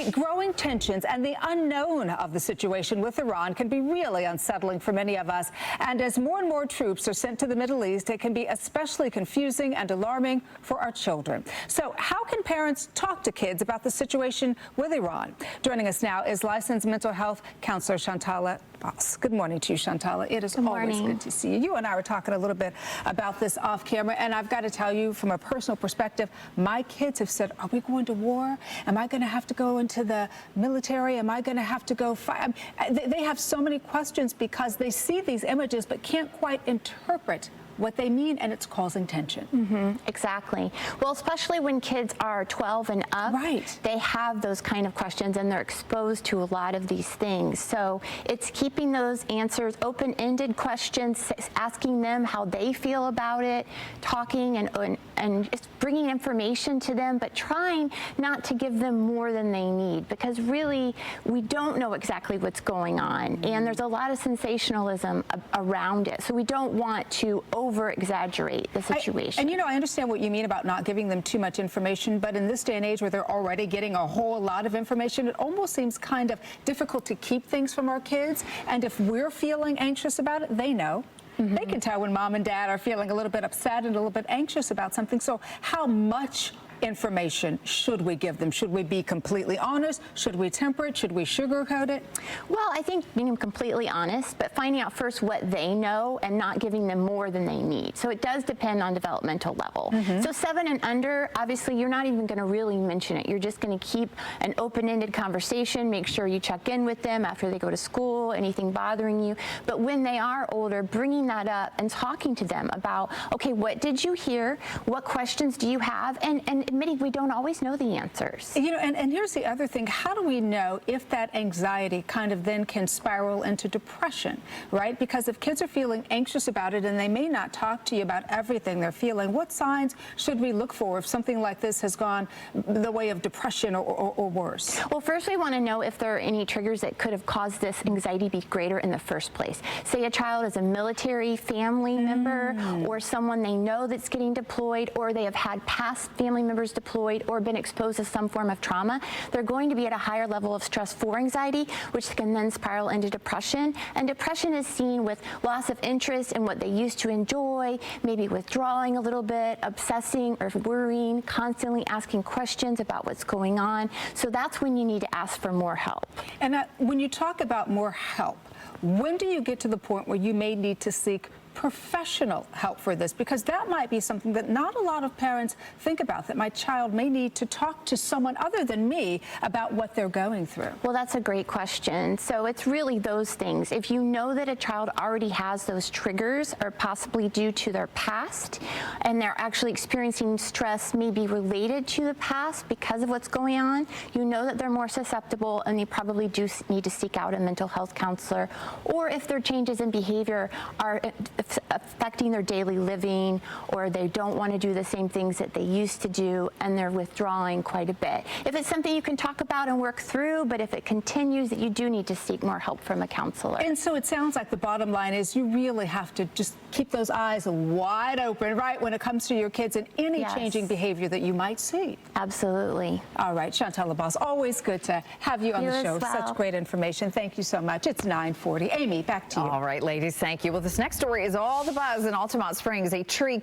Growing tensions and the unknown of the situation with Iran can be really unsettling for many of us. And as more and more troops are sent to the Middle East, it can be especially confusing and alarming for our children. So how can parents talk to kids about the situation with Iran? Joining us now is licensed mental health counselor Shantala Boss. Good morning to you, Shantala. It is always good to see you. You and I were talking a little bit about this off camera, and I've got to tell you, from a personal perspective, my kids have said, are we going to war? Am I going to have to go into the military? Am I going to have to go fight? They have so many questions because they see these images but can't quite interpret what they mean, and it's causing tension. Exactly. Well, especially when kids are 12 and up, they have those kind of questions and they're exposed to a lot of these things. So it's keeping those answers, open-ended questions, asking them how they feel about it, talking and just bringing information to them, but trying not to give them more than they need, because really we don't know exactly what's going on, and there's a lot of sensationalism around it. So we don't want to over-exaggerate the situation. And you know, I understand what you mean about not giving them too much information, but in this day and age where they're already getting a whole lot of information, it almost seems kind of difficult to keep things from our kids. And if we're feeling anxious about it, they know. They can tell when mom and dad are feeling a little bit upset and a little bit anxious about something. So how much information should we give them? Should we be completely honest? Should we temper it? Should we sugarcoat it? Well, I think being completely honest, but finding out first what they know and not giving them more than they need. So it does depend on developmental level. So 7 and under, obviously you're not even going to really mention it. You're just going to keep an open-ended conversation, make sure you check in with them after they go to school, anything bothering you. But when they are older, bringing that up and talking to them about, okay, what did you hear? What questions do you have? And admitting we don't always know the answers. You know, and here's the other thing. How do we know if that anxiety kind of then can spiral into depression, right? Because if kids are feeling anxious about it and they may not talk to you about everything they're feeling, what signs should we look for if something like this has gone the way of depression or worse? Well, first we want to know if there are any triggers that could have caused this anxiety to be greater in the first place. Say a child is a military family member or someone they know that's getting deployed, or they have had past family members deployed or been exposed to some form of trauma. They're going to be at a higher level of stress for anxiety, which can then spiral into depression. And depression is seen with loss of interest in what they used to enjoy, maybe withdrawing a little bit, obsessing or worrying, constantly asking questions about what's going on. So that's when you need to ask for more help. And when you talk about more help, when do you get to the point where you may need to seek professional help for this? Because that might be something that not a lot of parents think about, that my child may need to talk to someone other than me about what they're going through. Well, that's a great question. So it's really those things. If you know that a child already has those triggers, or possibly due to their past, and they're actually experiencing stress maybe related to the past because of what's going on, you know that they're more susceptible and you probably do need to seek out a mental health counselor. Or if their changes in behavior are affecting their daily living, or they don't want to do the same things that they used to do and they're withdrawing quite a bit. If it's something you can talk about and work through, but if it continues, that you do need to seek more help from a counselor. And so it sounds like the bottom line is you really have to just keep those eyes wide open, right, when it comes to your kids and any changing behavior that you might see. Absolutely. All right, Shantala Boss, always good to have you on the show. Such great information. Thank you so much. It's 9:40. Amy, back to you. All right, ladies, thank you. Well, this next story is all the buzz in Altamont Springs. A tree